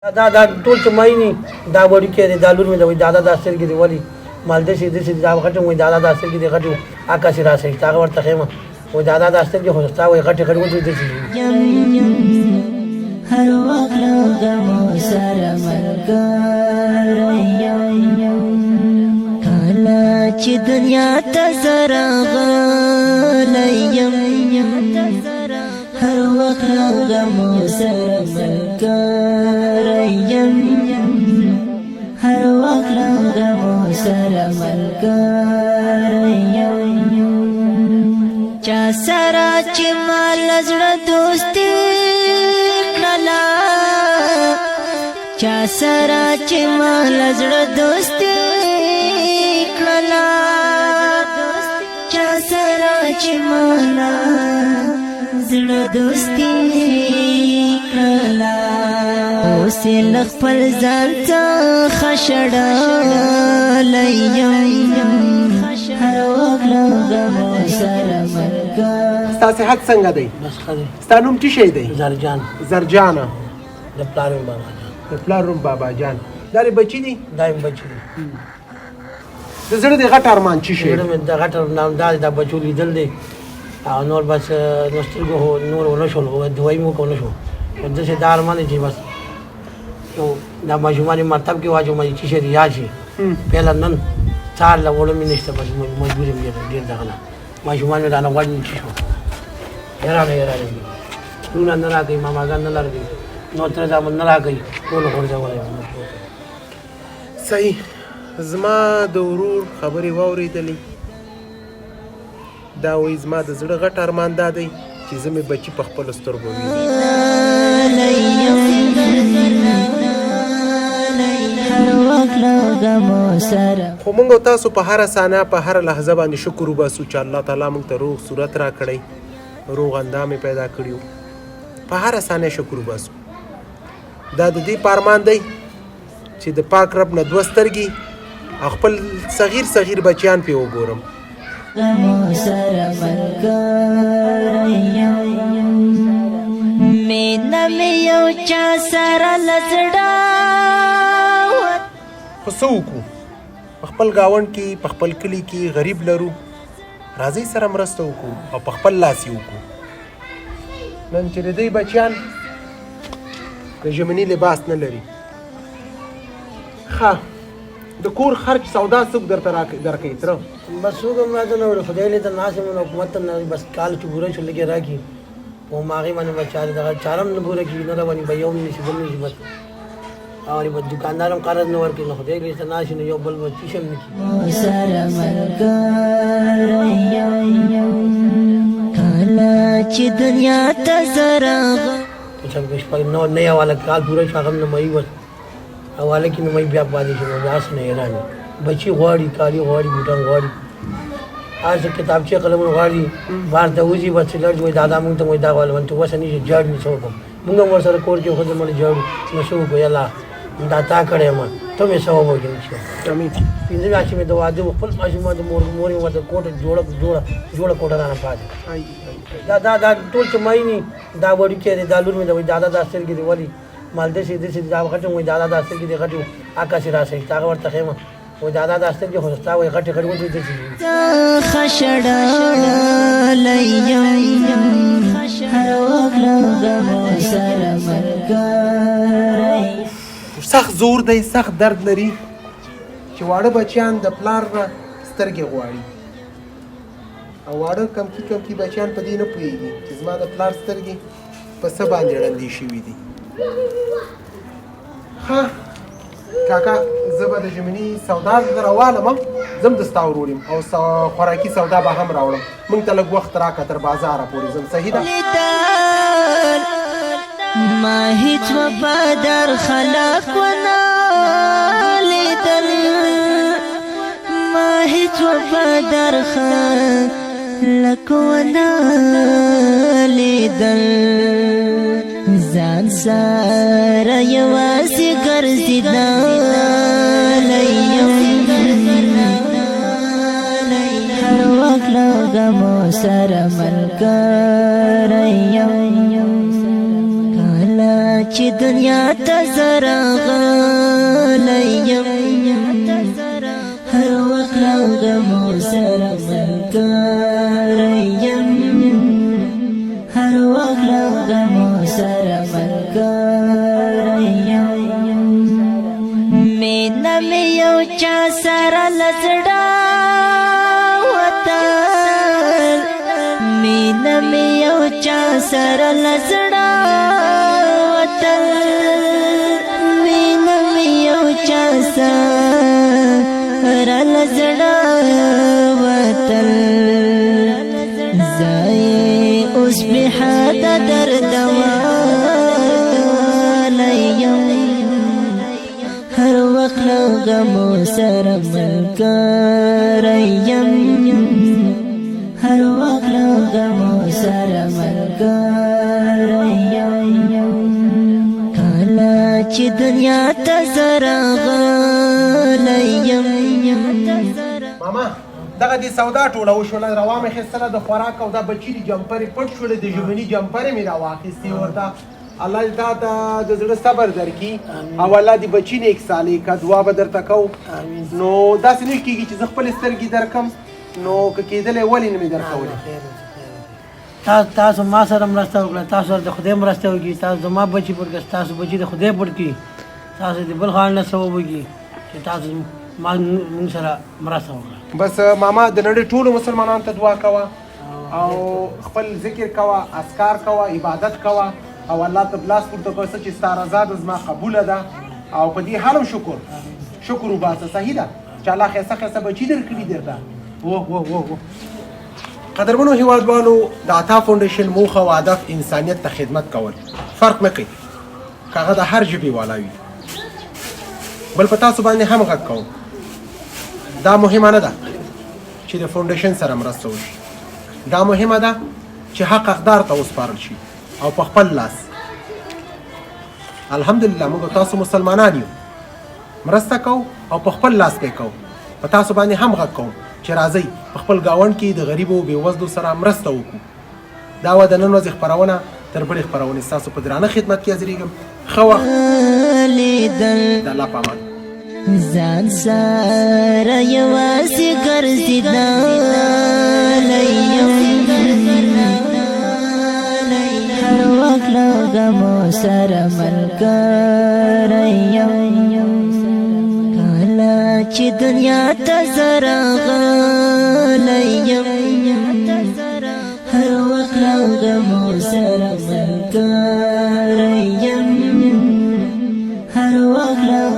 دا ټول چې مایني دا وړوکی دی دا لور مې د وایي دادا دا سترګې دې ولې مال داسې داسې دا غټ وایي دادا دا سترګې دې غټ عکاسې راسئ تا هغه ورته ښیم وایي دادا دا سترګې خو ستا وایي غټې غټې ودرې داسې هر وخت لږمو سره ملګری کله چې دنیا ته زه راغلی یم هر وخت لږمو سره ملګری یم هر وخت لږمو سره ملګری یم چا سره چې ما له زړه دوستي کړله چا سره چې ما له زړه دوستي کړله چا سره چې ما له زړه دوستي کړله اوس یې له خپل ځان څخه شړلی یم هر وخت لږمو سره ملګری. ستا صحت څنګه دی؟ بس ښه دی. ستا نوم څه شی دی؟ زرجان. زرجانه د پلار یم بابا جان. د پلار نوم بابا جان. دا دې بچي دي؟ دا یم بچي دي. د زړه د غټ ارمان څه شی زړه مې د غټ ارمان دا دی دا بچو لیدل دی او نور بس نو سترګو نور ونه شول دوایي مو ونه شو داسې دا ارمان دی چې بس یو دا ماشومان یې مرتب کې واچوم چې شی دی یاد شي پهله نن سهار له وړو مې نشته بس مجبور یم ډېر دغه نه ماشومان مې رانه غواړي چې شو حیرانه لونه نه راکوي ماماګان نه لرګوي نور تره زامن نه راکوي ټول غورځولی صحیح. زما د ورور خبرې واورېدلې دا وایي زما د زړه غټ ارمان دا دی چې زه مې بچي په خپلو سترګو وینم خو موږ او تاسو په هره ثانیه په هره لحظه باندې شکر وباسو چې الله تعالی موږ ته روغ صورت راکړی روغ اندام پیدا کړي په هره ثانیه شکر وباسو دا د دې په ارمان دی چې د پاک رب نه دوه سترګې او خپل صغیر صغیر بچیان پې وګورم مینه مې یو چا سره له زړه خو څه وکړو په خپل ګاونډ کې په خپل کلي کې غریب لرو راځئ سره مرسته وکړو او په خپل لاس یې وکړو نن چې د دوی بچیان د ژمني لباس نه لري ښه د کور خرچ سودا څوک درته درکوي تره بس څوک هم راته نه وړي خدای لیدل ناست یم نو حکومت ته نه بس کال چې پوره شو لږې راکړي په هغې باندې به چارې دغه چاره هم نه پوره کېږي نه رواني به یو هم نه شي بل نه شي بس او به دوکاندار هم قرض نه ورکوي نو خدای لیدل ناست شي نو یو بل به تیش هم نه کېږي سره ملګری کله چې دنیا ته زه راغلم نه یو والا کال پوره شو هغه هم نه مایي بس حواله کې نو مې بیا پاتې شو لاس نه حیران بچي غواړي کالي غواړي بوټان غواړي هر څه کتابچې قلمونه غواړي بهر ته وځي بس لړ وایي دادا مونږ ته وایي دا غواړم ته اوس نه جاړ نه څه وکړم مونږ هم ورسره کور کې خو زموږ جاړو نو څه وکړو یالله دا تا کړی یم ته مې څه وکړم پنځه میاشتې مې د واده خپل ماشومان د مور مور یې ورته کوټه جوړه کوټه رانه پاتې دا ټول چې مایني دا وړوکی دی دا لور مې د وایي دادا دا سترګې دې ولې مال داسې داسې دا غټ وایي دادا دا سترګې دې غټ عکاسې راسئ تا هغه ورته ښیم وایي دادا دا سترګې خو ستا وایي غټې غټې ودرې داسې څخه شړلی یم هر وخت لږمو سره ملګری سخت زور دی سخت درد لري چې واړه بچیان د پلار نه سترګې غواړي او واړه کمکي بچیان په دې نه پوهېږي چې زما د پلار سترګې په څه باندې ړندې شوي دي ښه کاکا زه به د ژمني سودا راوالم زم د ستا ورور یم او خوراکي سودا به هم راوړم موږ ته لږ وخت راکړه تر بازاره پورې ځم صحیح ده ما هیڅ وفادار خلق ونه لیدل ما هیڅ وفادار خلق ونه لیدل ځان سره یوازې ګرځېدلی یم هر وخت لږمو سره ملګری یم چې دنیا ته زرا غلیم هر وخت له غمو سره ملګریم هر وخت له غمو سره ملګریم مینه مې یو چا سره له زړه وتل مینه مې یو چا سره له زړه وتل مینه مې یو چا سره له زړه وتل زای اوس به حد درد وایم هر وخت له غمو سره ملګریم هر وخت له غمو سره ملګریم کله چې دنیا ته زرا غلیم ماما دغه دې سودا ټوله وشوله روا مې خیستله د خوراک او دا بچي دي جمپرې پټ شولې د ژمني جمپرې مې راواخیستې ورته الله دې تا ته د زړه صبر درکړي او الله دې بچي نیک صالح که دعا به درته کوو نو داسې نه کېږي چې زه خپلې سترګې درکړم نو که کېدلی ولې نه مې درکولې تاسو ما سره مرسته وکړه تاسو سره د خدای مرسته وکړي تاسو زما بچي پټ کړه تاسو بچي د خدای پټ کړي تاسو د بل خان نه ثواب وکړي چې تاسو ما موږ سره مرسته وکړه بس ماما د نړۍ ټولو مسلمانانو ته دعا کوه او خپل ذکر کوه اذکار کوه عبادت کوه او الله ته بلاس پورته کوه چې ستا رضا د زما قبوله ده او په دې حال هم شکر وباسه صحیح ده چې الله ښایسته ښایسته بچي درکړي درته قدرمنو هیوادوالو د عطا فاونډیشن موخه او هدف انسانیت ته خدمت کول فرق نه کوي که هغه د هر ژبې والا وي بل په تاسو باندې هم غږ کوم دا مهمه نه ده چې د فاونډیشن سره مرسته وشي دا مهمه ده چې حق حقدار ته وسپارل شي او په خپل لاس الحمدلله موږ تاسو مسلمانان یو مرسته کوو او په خپل لاس پې کوو په تاسو باندې هم غږ کوم چې راځئ په خپل ګاونډ کې د غریبو او بېوزلو سره مرسته وکړو دا وه د نن ورځې خپرونه تر بلې خپرونې ستاسو په درانه خدمت کې حاضرېږم ښه وخت د الله په امان ځان سره یوازې ګرځېدلی یم هر وخت له غمو سره ملګری یم کله چې دنیا ته زه راغلی یم هر وخت له غمو سره ملګری یم هر وخت له